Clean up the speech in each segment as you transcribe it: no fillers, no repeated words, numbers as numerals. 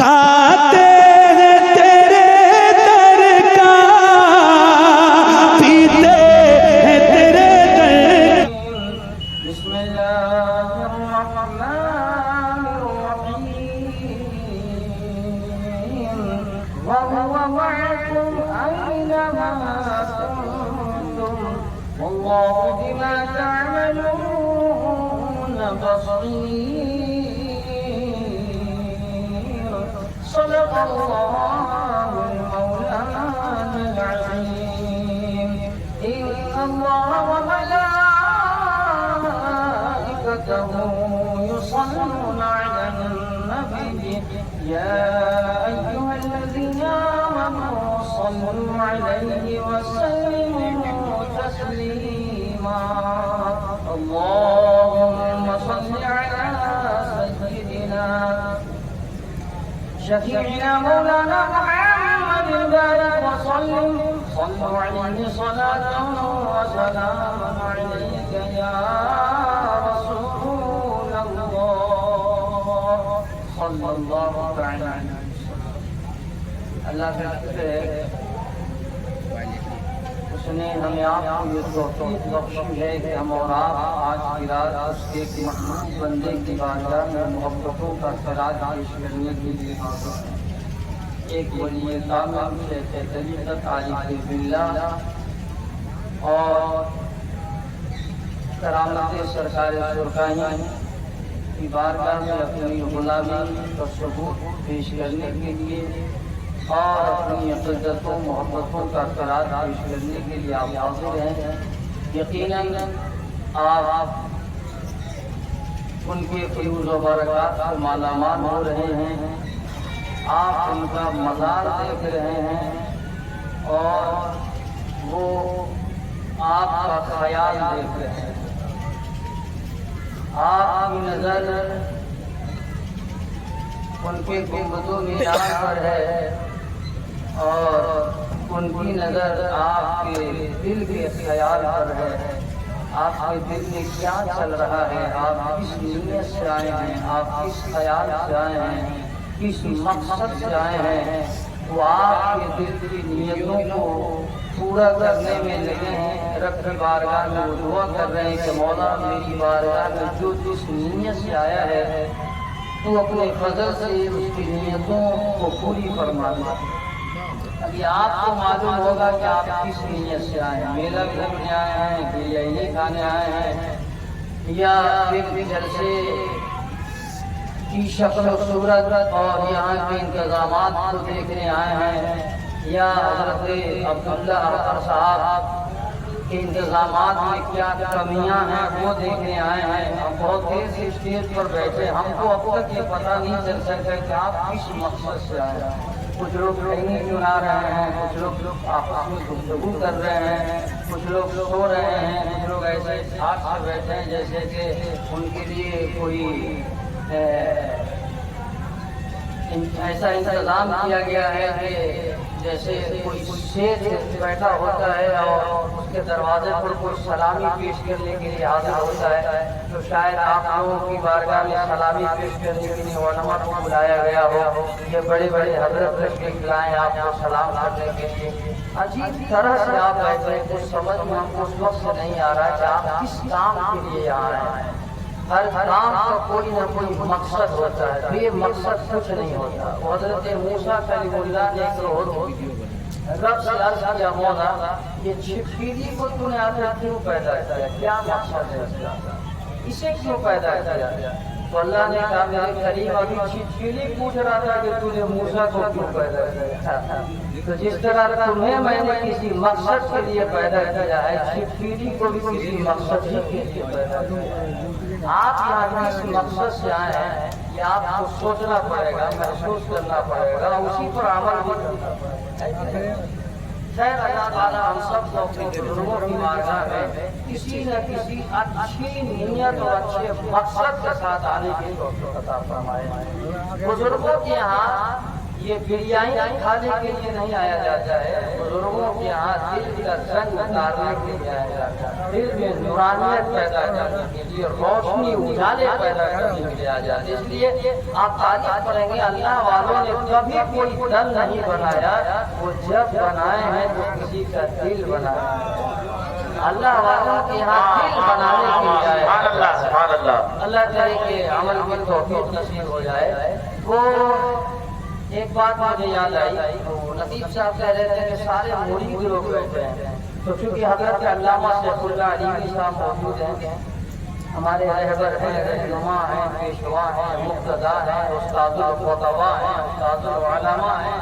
کھاتے ہیں تیرے در کا، پیتے ہیں تیرے در۔ بسم اللہ الرحمن الرحیم وَهُوَ مَعَكُمْ أَيْنَمَا كُنتُمْ وَاللَّهُ بِمَا تَعْمَلُونَ بَصِيرٌ صدق الله المولانا العظيم إن الله وملائكته يصلون على النبي يا أيها الذين آمنوا صلوا عليه وسلموا تسليما اللهم صل على سيدنا شفيعنا مولانا محمد بارك وسلم صلوا عليه صلاة وسلام عليك يا رسول الله صلى الله تعالى عليه وسلم۔ اللہ کا شکر ہے اس نے ہمیں آپ کو یہ توفیق بخشی ہے کہ ہم اور آپ آج کی رات اس کے ایک محبوب بندے کی بارگاہ میں محبتوں کا خراج پیش کرنے کے لیے حاضر ہیں۔ ایک ولی کامل شیخ طریقت عارف باللہ اور کرامت سرکار سرکائیاں کی بارگاہ میں اپنی غلامی کا ثبوت پیش کرنے کے لیے اور اپنی عقیدتوں محبتوں کا خراج پیش کرنے کے لیے آپ حاضر ہیں۔ یقیناً آپ ان کے فیوز و برکات سے مالا مال ہو رہے ہیں، آپ ان کا مزار دیکھ رہے ہیں اور وہ آپ کا خیال دیکھ رہے ہیں۔ آپ کی نظر ان کے گنبدوں مینار پر ہے اور ان کی نظر آپ کے دل کے خیال پر ہے۔ آپ کے دل میں کیا چل رہا ہے، آپ کس نیت سے آئے ہیں، آپ کس خیال سے آئے ہیں، کس مقصد سے آئے ہیں، وہ آپ کے دل کی نیتوں کو پورا کرنے میں لگے ہیں۔ رب کی بارگاہ میں وہ دعا کر رہے ہیں کہ مولا میری بارگاہ میں جو جس نیت سے آیا ہے تو اپنے فضل سے اس کی نیتوں کو پوری فرما دے۔ ابھی آپ کو معلوم ہوگا کہ آپ کس نیت سے آئے ہیں، میلہ گھومنے آئے ہیں کہ یہی کھانے آئے ہیں یا پھر جلسے کی شکل و صورت اور یہاں کے انتظامات کو دیکھنے آئے ہیں یا حضرت عبداللہ اختر صاحب کے انتظامات میں کیا کمیاں ہیں وہ دیکھنے آئے ہیں۔ ہم بہت دیر سے اسٹیج پر بیٹھے، ہم کو اب تک یہ پتہ نہیں چل سکتا کہ آپ کس مقصد سے آئے ہیں۔ کچھ لوگ کہیں سنا رہے ہیں، کچھ لوگ آپس میں گفتگو کر رہے ہیں، کچھ لوگ سو رہے ہیں، کچھ لوگ ایسے ہاتھ سے بیٹھے ہیں جیسے کہ ان کے لیے کوئی ایسا انتظام کیا گیا ہے کہ جیسے کوئی شیخ بیٹھا ہوتا ہے اور اس کے دروازے پر کوئی سلامی پیش کرنے کے لیے حاضر ہوتا ہے، تو شاید آپ لوگوں کی بارگاہ میں سلامی پیش کرنے کے لیے علماء کو بلایا گیا ہو، یہ بڑے بڑے حضرت تشریف لائیں آپ کو سلام کرنے کے لیے۔ عجیب طرح سے آپ بیٹھے، کچھ سمجھ میں ہم کو اس وقت سے نہیں آ رہا کہ آپ کس کام کے لیے یہاں آئے ہیں۔ ہر کام کا کوئی نہ کوئی مقصد ہوتا ہے، بے مقصد کچھ نہیں ہوتا۔ حضرت موسیٰ کلیم اللہ نے ایک روز رب سے عرض کیا، مولا یہ چھپکلی کو تو نے آخر کیوں پیدا کیا، کیا مقصد ہے اس کا، اسے کیوں پیدا کیا؟ تو اللہ نے کہا میرے کریم ابھی چھپکلی پوچھ رہا تھا کہ تو نے موسیٰ کو کیوں پیدا کیا، تو جس طرح تمہیں میں نے کسی مقصد کے لیے پیدا کیا ہے، چھپکلی کو بھی کسی مقصد کے لیے پیدا کیا ہے۔ آپ یہاں کس مقصد سے آئے ہیں یہ آپ کو سوچنا پڑے گا، محسوس کرنا پڑے گا، اسی پر عمل بھی کرنا پڑے گا۔ خیر اللہ تعالیٰ ہم سب کو اپنے بزرگوں کی بارگاہ میں کسی نہ کسی اچھی نیت اور اچھے مقصد کے ساتھ آنے کی توفیق عطا فرمائے۔ بزرگوں کے یہاں یہ بریانی کھانے کے لیے نہیں آیا جاتا ہے، بزرگوں کے یہاں دل کا زنگ اتارنے کے لیے آیا جاتا ہے، دل میں نورانیت پیدا کرنے کے لیے، روشنی اجالے پیدا کرنے کے لیے آیا جاتا ہے۔ اس لیے آپ تعریف کریں گے اللہ والوں نے کبھی کوئی دل نہیں بنایا، وہ جب بنائے ہیں تو کسی کا دل بنایا ہے۔ اللہ والوں کے یہاں دل بنانے کے لیے آیا ہے۔ اللہ کرے کہ عمل کی توفیق نصیب ہو جائے۔ وہ ایک بات مجھے یاد آئی، نصیب صاحب کہہ رہے تھے کہ سارے مرید لوگ بیٹھے ہیں، تو چونکہ حضرت علامہ شیخ اللہ علیوی صاحب موجود ہیں، ہمارے رہبر ہیں، رہنما ہیں، پیشوا ہیں، مقتدا ہیں، استاد الخطبہ ہیں، استاد العلماء ہیں،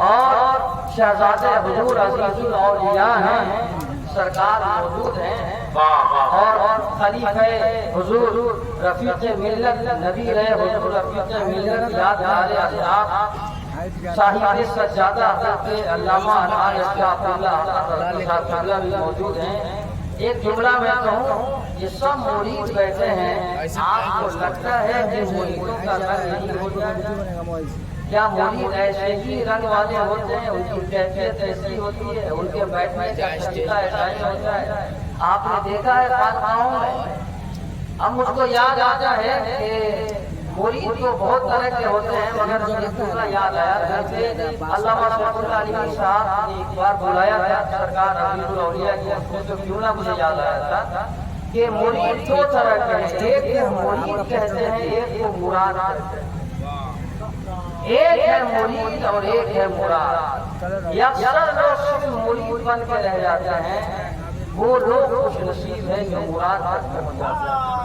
اور شہزادے حضور عزیز الاولیاء ہیں، سرکار موجود ہیں، اور خلیفہ حضور رفیق ملت نبی رہے حضور رفیق ملت یادگار اصحاب صاحب سجادہ حضرت علامہ انوار اشرف اللہ بھی موجود ہیں۔ ایک جملہ میں کہوں، یہ سب مرید بیٹھے ہیں، آپ کو لگتا ہے کہ مریدوں کا رنگ نہیں ہوتا؟ کیا مرید ایسے ہی رنگ والے ہوتے ہیں؟ ان کی کیفیت ایسی ہوتی ہے، ان کے بیٹھنے کا طریقہ ایسا ہی ہوتا ہے؟ آپ نے دیکھا ہے خانقاہوں میں، اب مجھ کو یاد آتا ہے کہ مرید تو بہت طرح کے ہوتے ہیں، مگر مجھے دوسرا یاد آیا، جیسے علامہ شیخ اللہ علیوی صاحب نے ایک بار بلایا تھا سرکار حبیب الاولیاء کی طرف سے، تو کیوں نہ مجھے یاد آیا تھا کہ مرید دو طرح کے ہیں، ایک کو مرید کہتے ہیں، ایک کو مراد کہتے ہیں۔ ایک ہے مرید اور ایک ہے مراد۔ اکثر لوگ صرف مرید بن کے رہ جاتے ہیں، وہ لوگ خوش نصیب ہیں جو مراد تک پہنچ جاتے ہیں۔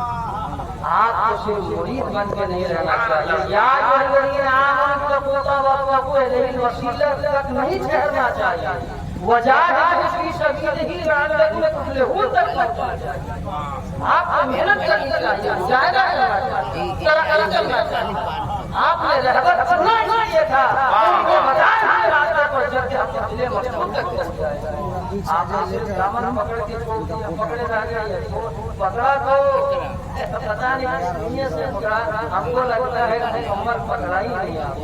آپ کو صرف مرید بن کے نہیں رہنا چاہیے، یاد الذین آمنوا اتقوا اللہ وابتغوا الیہ الوسیلہ تک نہیں ٹھہرنا چاہیے، وجاہدوا فی سبیلہ لعلکم تفلحون تک پہنچنا چاہیے۔ آپ کو محنت کرنی چاہیے، مجاہدہ کرنا چاہیے، ترقی کرنا چاہیے۔ آپ نے رہبر چننا چاہیے تھا، ان کو بتایا ہے راستے پر چل کے آپ اپنے مقصود تک پہنچ جائے۔ آپ نے صرف دامن پکڑ کے چھوڑ دیا، پکڑے رہ گئے، پکڑا تو پتہ نہیں کس نیت سے پکڑا، ہم کو لگتا ہے کہ عمر پکڑا ہی نہیں آپ،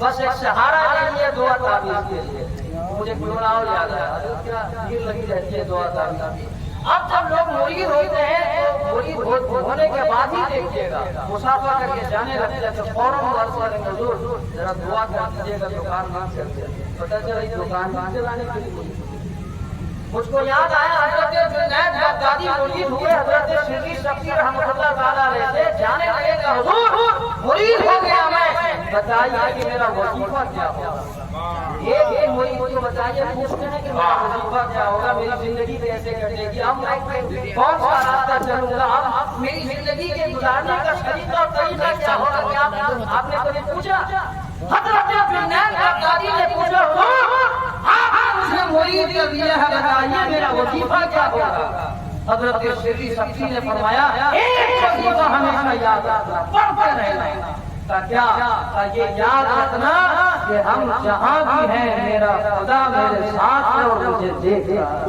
بس ایک سہارا لے لیے دعا تعویذ کے لیے۔ مجھے کلوناؤ یاد ہے، حضرت کیا بھیڑ لگی رہتی ہے دعا تعویذ۔ اب جب لوگ مرید ہوتے ہیں تو مرید ہونے کے بعد ہی دیکھیے گا، مسافر کر کے جانے لگتے ہیں تو فوراً عرض کریں گے حضور ذرا دعا کر دیجیے گا دکان بند کر کے، پتہ چلا دکان بند چلانے کے لیے۔ مجھ کو یاد آیا حضرت جنید بغدادی مرید ہوئے، حضرت شرعی شفیع رحمۃ اللہ تعالیٰ علیہ سے جانے لگے گا حضور مرید ہو گیا میں، بتائیے کہ میرا وظیفہ کیا ہوگا۔ ایک مرید کو بتائیے، پوچھتے ہیں کہ میرا وظیفہ کیا ہوگا، میری زندگی کیسے کٹے گی، اب میں کون سا راستہ چلوں گا، اب میری زندگی کے گزارنے کا طریقہ اور طریقہ کیا ہوگا؟ کیا آپ نے کبھی پوچھا؟ حضرت جنید بغدادی نے پوچھا آپ مجھے مرید کر دیا ہے، بتائیے میرا وظیفہ کیا ہوگا؟ حضرت شرعی شفیع نے فرمایا ایک وظیفہ ہمیشہ یاد رکھنا، پڑھتے رہنا۔ کیا یہ یاد رکھنا کہ ہم جہاں بھی ہیں میرا خدا میرے ساتھ ہے اور مجھے دیکھ رہا ہے،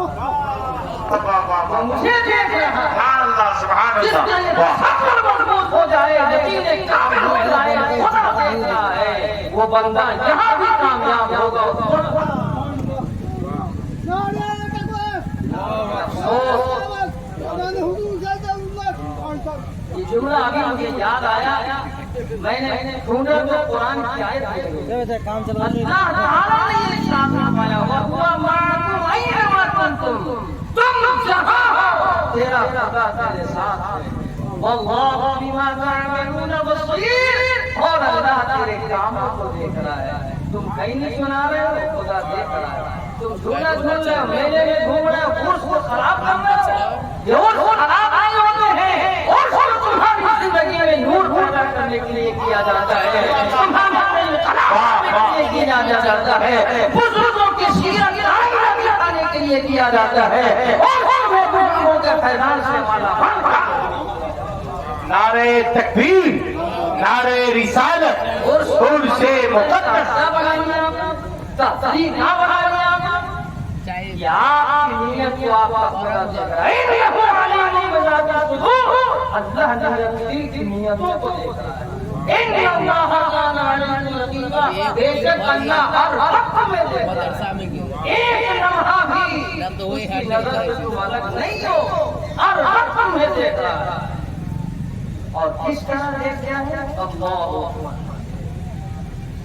مجھے دیکھ رہا ہے۔ سبحان اللہ سبحان اللہ۔ صبر مضبوط ہو جائے، یقین کامل ہو جائے، خدا دیکھ رہا ہے، وہ بندہ یہاں بھی کامیاب ہوگا۔ یہ جملہ ابھی مجھے یاد آیا، میں نے ڈھونڈا تو قرآن کی آیت اللہ تعالیٰ نے یہ ارشاد فرمایا وَهُوَ مَعَكُمْ أَيْنَمَا كُنتُمْ، تم جہاں ہو تیرا خدا تیرے ساتھ ہے، وَاللَّهُ بِمَا تَعْمَلُونَ بَصِيرٌ، اور اللہ تیرے کاموں کو دیکھ رہا ہے۔ تم کہیں نہیں سنا رہے ہو، خدا دیکھ رہا ہے۔ تم جھولا جھول رہے ہو، میلے میں گھوم رہے ہو، عرس کو خراب کر رہے ہو، یہ عرس خراب نہیں ہوتے ہیں، عرس کو تمہاری زندگی میں نور پیدا کرنے کے لیے کیا جاتا ہے، تمہارے کیا جاتا ہے، بزرگوں کی سیرت دکھانے کے لیے کیا جاتا ہے، اور وہ بزرگوں کے فیضان سے مالا مال۔ نعرہ تکبیر، نعرہ رسالت، عرس مقدس تحصیل نہ بنا لیا یا آپ کی نیت کو آپ کا خدا دیکھ رہا ہے، اللہ نے دل کی نیتوں کو دیکھ رہا ہے۔ بے شک اللہ ہر وقت میں دیکھ رہا ہے، ایک لمحہ بھی اس کی نظر سے تو الگ نہیں ہو، ہر وقت میں دیکھ رہا ہے۔ اور کس طرح دیکھتا ہے؟ اللہ اکبر۔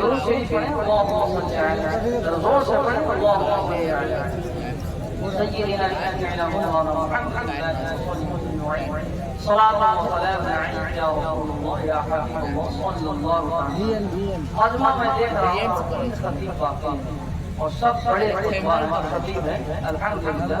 درود شریف پڑھیں، اللهم صل علی زور سے پڑھیں، اللهم صل علی سیدنا مولانا محمد صلاة وسلام علیک یا رسول اللہ یا حبیب اللہ صلی اللہ علیہ وسلم۔ خاتمہ میں دیکھ رہا ہوں خطیب باقی ہیں اور سب بڑے خطیب ہیں الحمدللہ،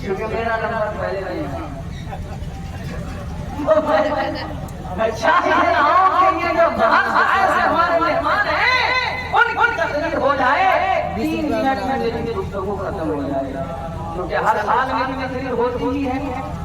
کیونکہ میرا نمبر پہلے نہیں ہے۔ چاہتے ہوں کہ یہ جو بہت ایسے ہمارے مہمان ہیں ان کی تقریر ہو جائے 3 منٹ میں میری گفتگو ختم ہو جائے گا، کیونکہ ہر سال میری تقریر ہوتی ہی ہے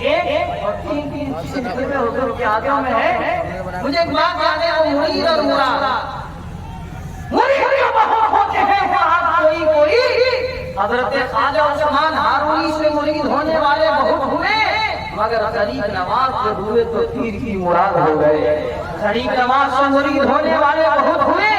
ایک اور 3 سلسلے میں حضور کے آگے میں ہے۔ مجھے ایک بات یاد ہے، وہ مرید اور مراد بہت ہوتے ہیں، آپ کوئی حضرت خواجہ عثمان ہارونی سے مرید ہونے والے بہت ہوئے، مگر طریق نواز سے ہوئے تو پیر کی مراد ہو گئے۔ طریق نواز سے مرید ہونے والے بہت ہوئے،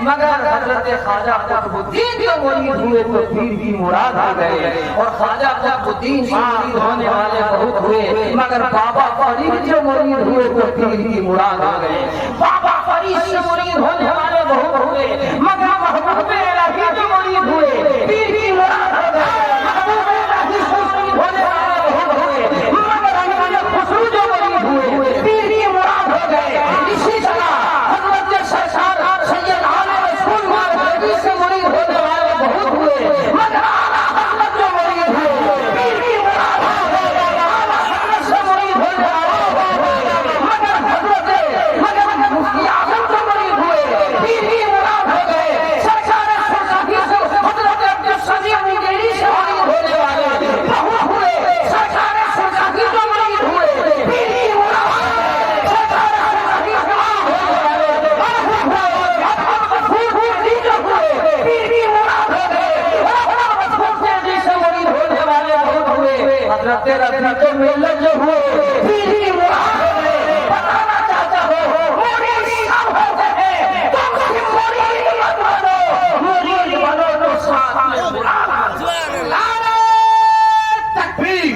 مگر حضرت خواجہ قطب الدین جو مرید ہوئے تو پیر کی مراد ہو گئے۔ اور خواجہ قطب الدین سے مرید ہونے والے بہت ہوئے، مگر بابا فرید جو مرید ہوئے تو پیر کی مراد ہو گئے۔ بابا فرید سے مرید ہونے والے بہت ہوئے، مگر محبوب الہی جو مرید ہوئے پیر کی مراد ہو گئے۔ محبوب الہی سے مرید ہونے والے بہت ہوئے، مگر امیر خسرو جو مرید ہوئے پیر کی مراد ہو گئے۔ اسی طرح حضرت سرکار سید عالم رسول مولوی سے مرید ہونے والے بہت ہوئے، مگر اعلیٰ حضرت جو مرید ہوئے پیر کی مراد ہو گئے۔ اعلیٰ حضرت سے مرید ہونے والے بہت ہوئے، مگر مفتی اعظم جو مرید ہوئے پیر کی مراد ہو گئے۔ سرکار سرکاری سے حضرت عبدالصدیق مجیری سے مرید ہونے والے بہت ہوئے، سرکار سرکاری جو مرید ہوئے پیر کی مراد ہو گئے۔ سرکار سرکاری سے مرید ہونے والے بہت ہوئے، پیر کی مراد ہو گئے۔ سے مرید ہونے والے بہت ہوئے، حضرت رضی کے ملت جو ہوئے پیر کی مراد ہو گئے۔ بتانا چاہتا ہوں مرید سب ہوتے ہیں، تم صرف مرید مت بنو، مرید بنو تو ساتھ میں مراد بنو۔ نعرہ تکبیر،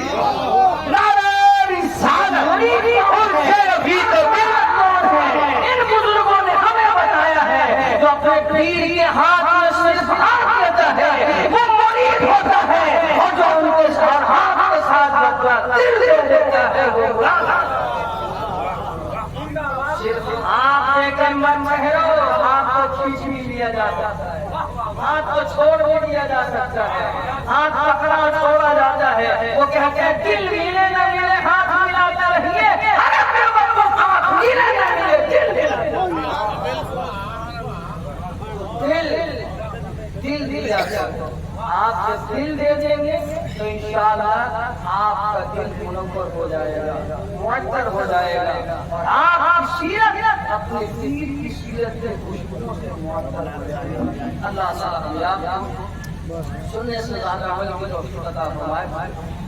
نعرہ رسالت، ان سے ابھی تو ملت کون ہے؟ ان بزرگوں نے ہمیں بتایا ہے جو اپنے پیر کے ہاتھ میں صرف ہاتھ دیتا ہے وہ مرید ہوتا ہے، اور جو ان کے ساتھ ہاتھ کے ساتھ اپنا دل دے دیتا ہے وہ مراد ہے۔ صرف ہاتھ دے کر من مہرو، ہاتھ کو کھینچ بھی لیا جا سکتا ہے، ہاتھ کو چھوڑ بھی دیا جا سکتا ہے، ہاتھ پکڑا چھوڑا جاتا ہے۔ وہ کہتے ہیں دل ملے نہ ملے ہاتھ ملاتے رہیے، ارے پھر وہ ہاتھ ملے نہ ملے دل ملاتے دل آپ جب دل دے دیں گے تو انشاءاللہ آپ کا دل منور ہو جائے گا، معطر ہو جائے گا، اور آپ کی سیرت اپنے پیر کی سیرت کے خوشبو سے معطر ہو جائے گا۔ اللہ تعالیٰ آپ کو سننے سے زیادہ عمل کی توفیق عطا فرمائے۔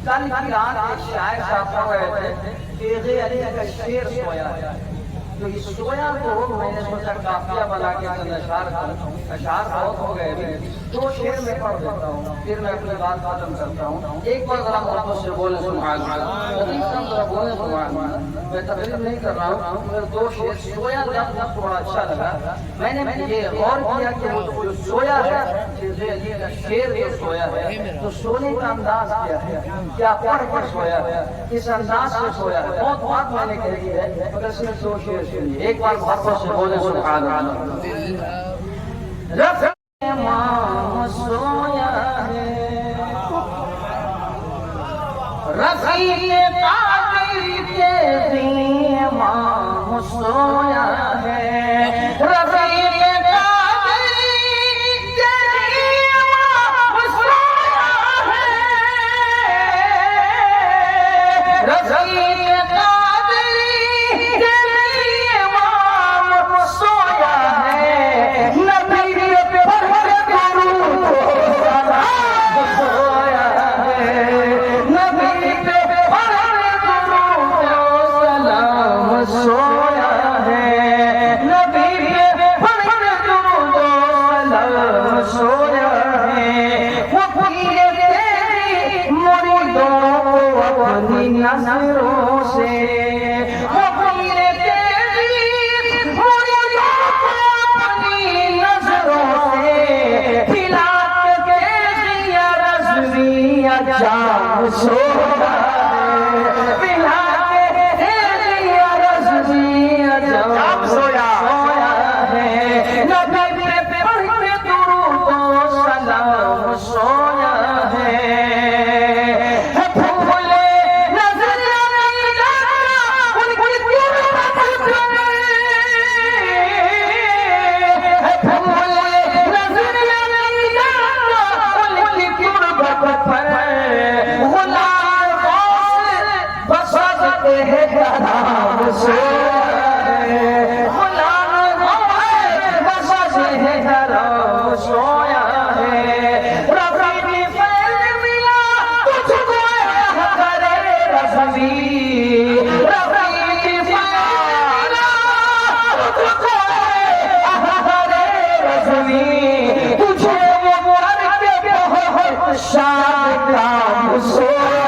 کل کی رات ایک شاعر صاحب پڑھ رہے تھے تیغ علی کا شعر سویا ہے، تو اس سویا کو میں نے سوچا قافیہ بنا کے اشعار بہت ہو گئے بھی، 2 شعر میں پڑھ دیتا ہوں پھر میں اپنی بات ختم کرتا ہوں۔ ایک بار ذرا محبت سے بولیں سبحان اللہ، ذرا بولیں سبحان اللہ۔ میں تقریر نہیں کر رہا ہوں، مگر 2 شعر سویا لفظ تھوڑا اچھا لگا۔ میں نے یہ غور کیا کہ وہ جو سویا ہے شعر جو سویا ہے تو سونے کا انداز کیا ہے، کیا پڑھ کر سویا ہے، کس انداز سے سویا ہے، بہت بات میں نے کہی ہے، مگر صرف 2 شعر سنیے۔ ایک بار محبت سے بولیں سبحان اللہ۔ امام سویا ہے، رفیق قادر کے امام سویا ہے، رفیق قادر کے امام سویا ہے، رفیق قادر کے امام سویا ہے، سے وہ پیر تیری مریدوں کو اپنی نظروں سے کھلا کے دیا رضویہ جام سویا ہے پلا کے دیا رضویہ جام سویا ہے نبی پہ پڑھ کے درود و سلام سویا ہے شاد کا